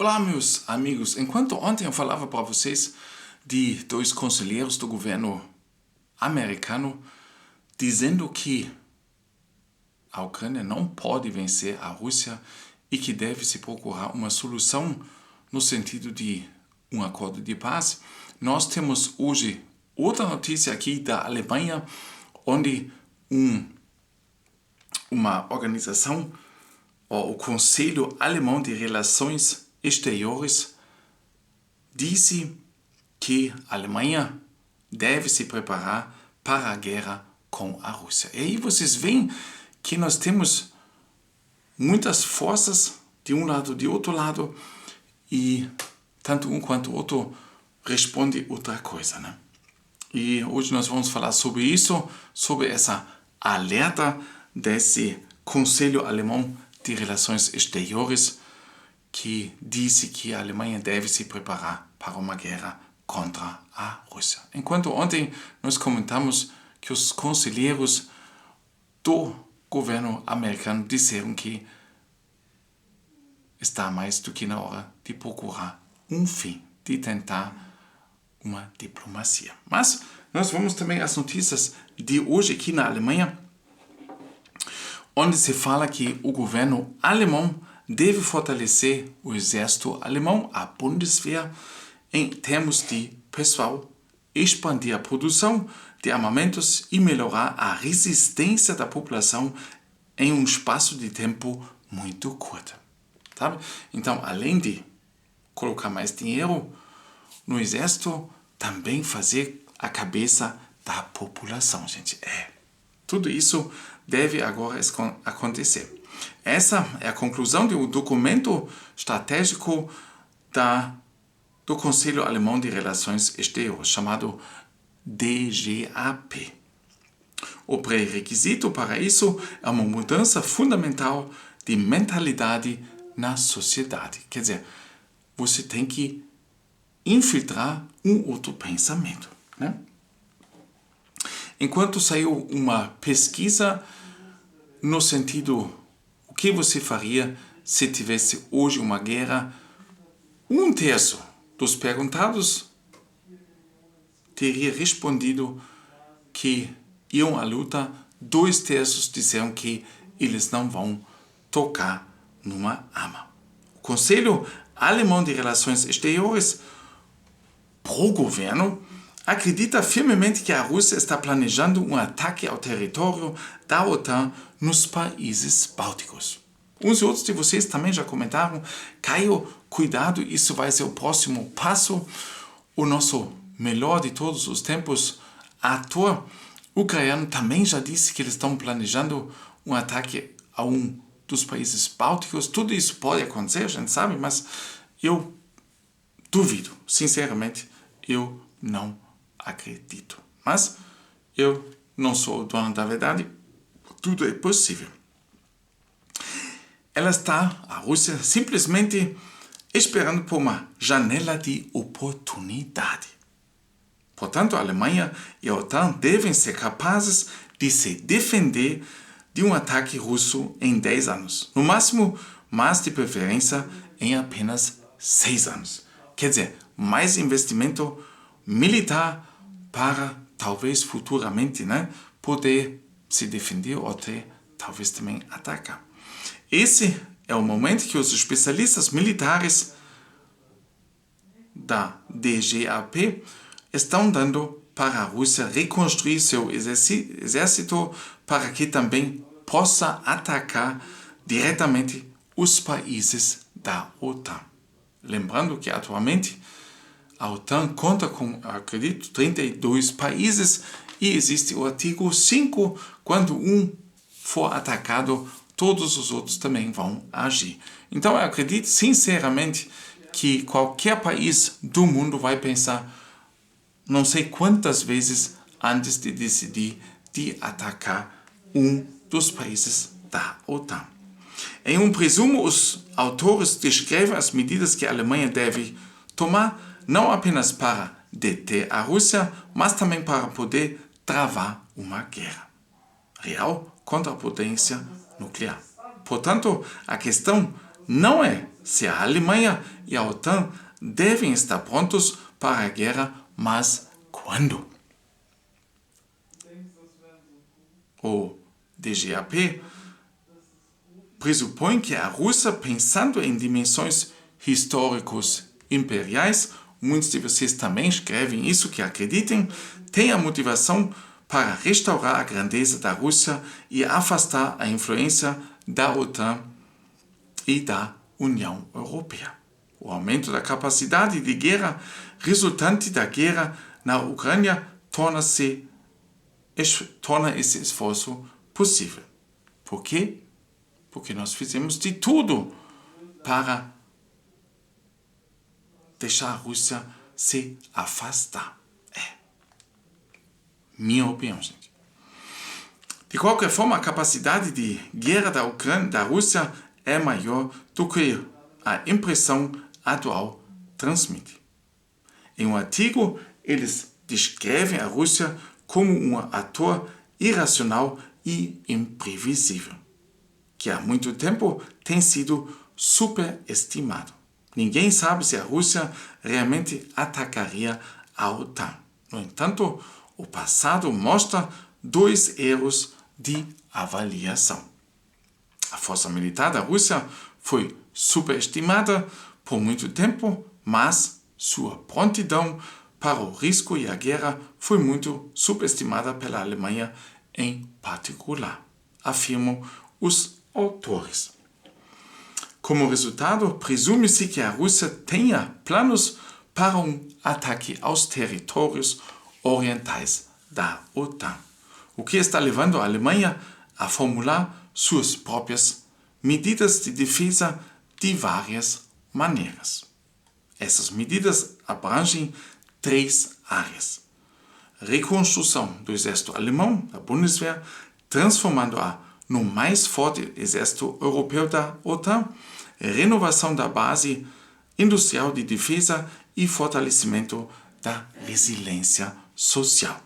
Olá, meus amigos. Enquanto ontem eu falava para vocês de dois conselheiros do governo americano dizendo que a Ucrânia não pode vencer a Rússia e que deve se procurar uma solução no sentido de um acordo de paz, nós temos hoje outra notícia aqui da Alemanha, onde uma organização, o Conselho Alemão de Relações Exteriores, disse que a Alemanha deve se preparar para a guerra com a Rússia. E aí vocês veem que nós temos muitas forças de um lado e de outro lado e tanto um quanto o outro responde outra coisa, né? E hoje nós vamos falar sobre isso, sobre essa alerta desse Conselho Alemão de Relações Exteriores, que disse que a Alemanha deve se preparar para uma guerra contra a Rússia. Enquanto ontem nós comentamos que os conselheiros do governo americano disseram que está mais do que na hora de procurar um fim, de tentar uma diplomacia. Mas nós vamos também às notícias de hoje aqui na Alemanha, onde se fala que o governo alemão deve fortalecer o exército alemão, a Bundeswehr, em termos de pessoal, expandir a produção de armamentos e melhorar a resistência da população em um espaço de tempo muito curto. Sabe? Então, além de colocar mais dinheiro no exército, também fazer a cabeça da população, gente. Tudo isso deve agora acontecer. Essa é a conclusão do documento estratégico do Conselho Alemão de Relações Exteriores, chamado DGAP. O pré-requisito para isso é uma mudança fundamental de mentalidade na sociedade. Quer dizer, você tem que infiltrar um outro pensamento, né? Enquanto saiu uma pesquisa no sentido, o que você faria se tivesse hoje uma guerra, 1/3 dos perguntados teria respondido que iam à luta, 2/3 disseram que eles não vão tocar numa arma. O Conselho Alemão de Relações Exteriores, pro governo, acredita firmemente que a Rússia está planejando um ataque ao território da OTAN nos países bálticos. Uns e outros de vocês também já comentaram, Caio, cuidado, isso vai ser o próximo passo. O nosso melhor de todos os tempos, ator ucraniano, também já disse que eles estão planejando um ataque a um dos países bálticos. Tudo isso pode acontecer, a gente sabe, mas eu duvido, sinceramente, eu não acredito. Mas eu não sou o dono da verdade, tudo é possível. A Rússia, simplesmente esperando por uma janela de oportunidade. Portanto, a Alemanha e a OTAN devem ser capazes de se defender de um ataque russo em 10 anos. No máximo, mas de preferência em apenas 6 anos. Quer dizer, mais investimento militar para, talvez futuramente, né, poder se defender ou até, talvez também atacar. Esse é o momento que os especialistas militares da DGAP estão dando para a Rússia reconstruir seu exército para que também possa atacar diretamente os países da OTAN. Lembrando que atualmente a OTAN conta com, acredito, 32 países e existe o artigo 5, quando um for atacado, todos os outros também vão agir. Então eu acredito sinceramente que qualquer país do mundo vai pensar não sei quantas vezes antes de decidir de atacar um dos países da OTAN. Em um presumo, os autores descrevem as medidas que a Alemanha deve tomar não apenas para deter a Rússia, mas também para poder travar uma guerra real contra a potência nuclear. Portanto, a questão não é se a Alemanha e a OTAN devem estar prontos para a guerra, mas quando? O DGAP pressupõe que a Rússia, pensando em dimensões históricos imperiais, muitos de vocês também escrevem isso, que acreditem, tem a motivação para restaurar a grandeza da Rússia e afastar a influência da OTAN e da União Europeia. O aumento da capacidade de guerra resultante da guerra na Ucrânia torna esse esforço possível. Por quê? Porque nós fizemos de tudo para deixar a Rússia se afastar. Minha opinião, gente. De qualquer forma, a capacidade de guerra da Rússia é maior do que a impressão atual transmite. Em um artigo, eles descrevem a Rússia como um ator irracional e imprevisível, que há muito tempo tem sido superestimado. Ninguém sabe se a Rússia realmente atacaria a OTAN. No entanto, o passado mostra 2 erros de avaliação. A força militar da Rússia foi superestimada por muito tempo, mas sua prontidão para o risco e a guerra foi muito subestimada pela Alemanha em particular, afirmam os autores. Como resultado, presume-se que a Rússia tenha planos para um ataque aos territórios orientais da OTAN, o que está levando a Alemanha a formular suas próprias medidas de defesa de várias maneiras. Essas medidas abrangem 3 áreas: reconstrução do exército alemão, da Bundeswehr, transformando-a no mais forte exército europeu da OTAN, renovação da base industrial de defesa e fortalecimento da resiliência social.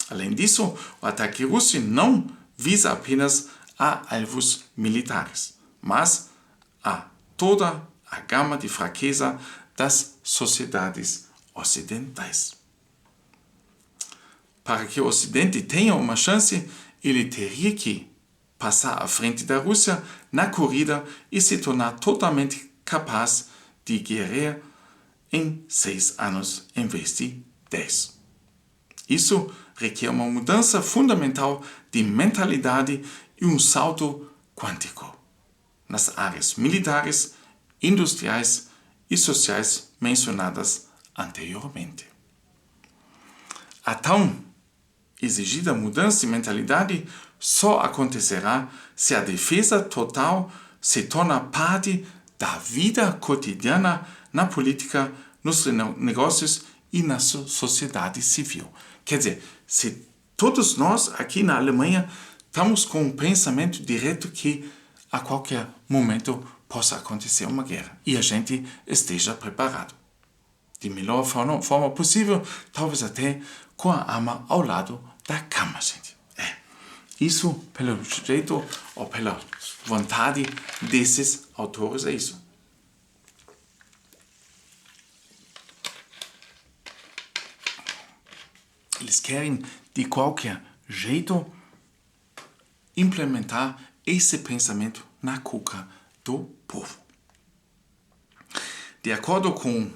Além disso, o ataque russo não visa apenas a alvos militares, mas a toda a gama de fraqueza das sociedades ocidentais. Para que o Ocidente tenha uma chance, ele teria que passar à frente da Rússia na corrida e se tornar totalmente capaz de guerrear em 6 anos em vez de 10. Isso requer uma mudança fundamental de mentalidade e um salto quântico nas áreas militares, industriais e sociais mencionadas anteriormente. A tão exigida mudança de mentalidade só acontecerá se a defesa total se torna parte da vida cotidiana na política, nos negócios e na sociedade civil. Quer dizer, se todos nós aqui na Alemanha estamos com um pensamento direto que a qualquer momento possa acontecer uma guerra e a gente esteja preparado. De melhor forma possível, talvez até com a arma ao lado da cama, gente. Isso, pelo jeito ou pela vontade desses autores, é isso. Eles querem, de qualquer jeito, implementar esse pensamento na cuca do povo. De acordo com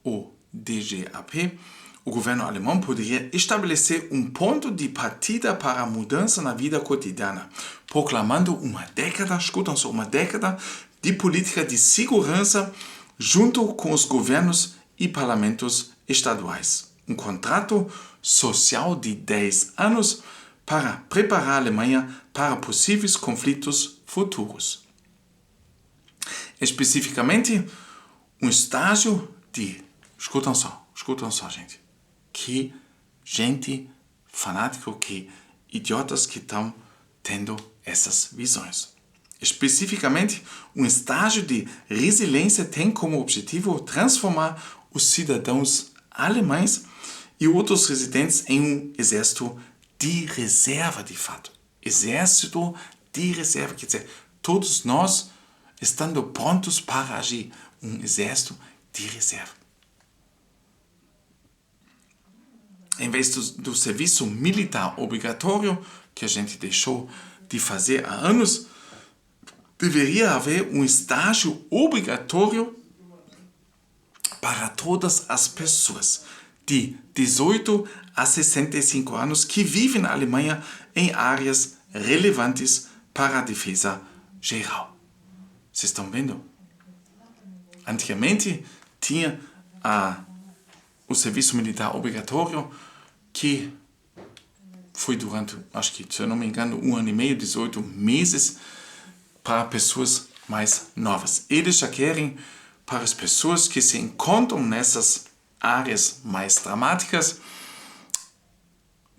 o DGAP, o governo alemão poderia estabelecer um ponto de partida para a mudança na vida cotidiana, proclamando uma década de política de segurança junto com os governos e parlamentos estaduais. Um contrato social de 10 anos para preparar a Alemanha para possíveis conflitos futuros. Especificamente, um estágio de... Escutam só, gente. Que gente fanática, que idiotas que estão tendo essas visões. Especificamente, um estágio de resiliência tem como objetivo transformar os cidadãos alemães e outros residentes em um exército de reserva, de fato. Exército de reserva, quer dizer, todos nós estando prontos para agir, exército de reserva. Em vez do serviço militar obrigatório, que a gente deixou de fazer há anos, deveria haver estágio obrigatório para todas as pessoas de 18 a 65 anos que vivem na Alemanha em áreas relevantes para a defesa geral. Vocês estão vendo? Antigamente tinha o serviço militar obrigatório, que foi durante, acho que, se eu não me engano, 1 ano e meio, 18 meses, para pessoas mais novas. Eles já querem para as pessoas que se encontram nessas áreas mais dramáticas,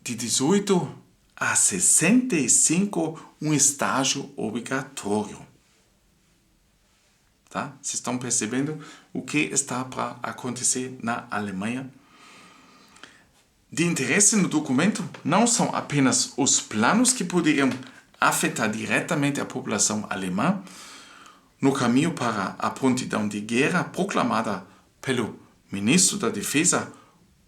de 18 a 65, estágio obrigatório. Tá? Vocês estão percebendo o que está para acontecer na Alemanha? De interesse no documento não são apenas os planos que poderiam afetar diretamente a população alemã no caminho para a prontidão de guerra proclamada pelo ministro da Defesa,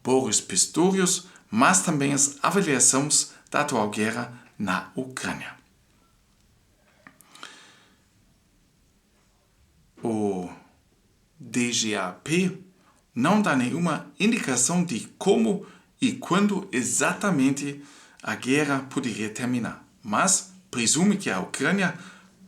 Boris Pistorius, mas também as avaliações da atual guerra na Ucrânia. O DGAP não dá nenhuma indicação de como e quando exatamente a guerra poderia terminar, mas presume que a Ucrânia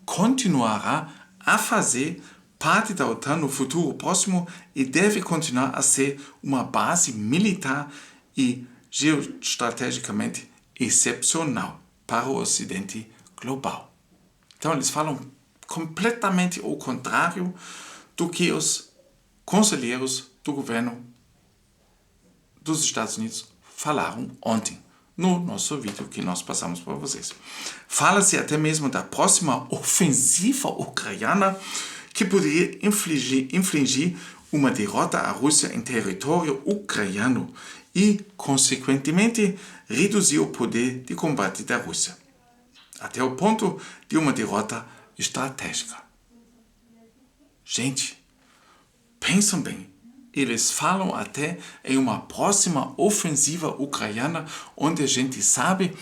continuará a fazer parte da OTAN no futuro próximo e deve continuar a ser uma base militar e geoestrategicamente excepcional para o Ocidente global. Então eles falam completamente o contrário do que os conselheiros do governo dos Estados Unidos falaram ontem, no nosso vídeo que nós passamos para vocês. Fala-se até mesmo da próxima ofensiva ucraniana que poderia infligir uma derrota à Rússia em território ucraniano e, consequentemente, reduzir o poder de combate da Rússia, até o ponto de uma derrota estratégica. Gente, pensam bem. Eles falam até em uma próxima ofensiva ucraniana, onde a gente sabe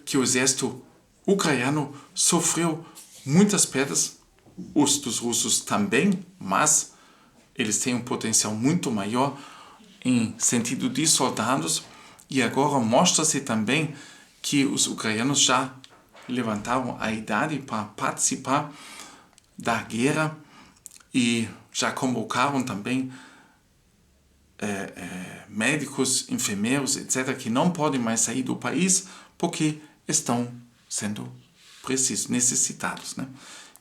que o exército ucraniano sofreu muitas perdas, os dos russos também, mas eles têm um potencial muito maior em sentido de soldados, e agora mostra-se também que os ucranianos já levantaram a idade para participar da guerra e já convocaram também médicos, enfermeiros, etc., que não podem mais sair do país porque estão sendo necessitados. Né?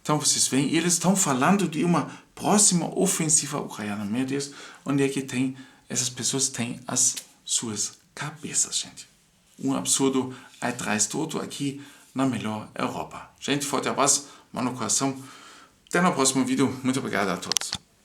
Então vocês veem, eles estão falando de uma próxima ofensiva ucraniana. Meu Deus, onde é que essas pessoas têm as suas cabeças, gente? Um absurdo atrás do outro aqui na melhor Europa. Gente, forte abraço, mão no coração. Até no próximo vídeo. Muito obrigado a todos.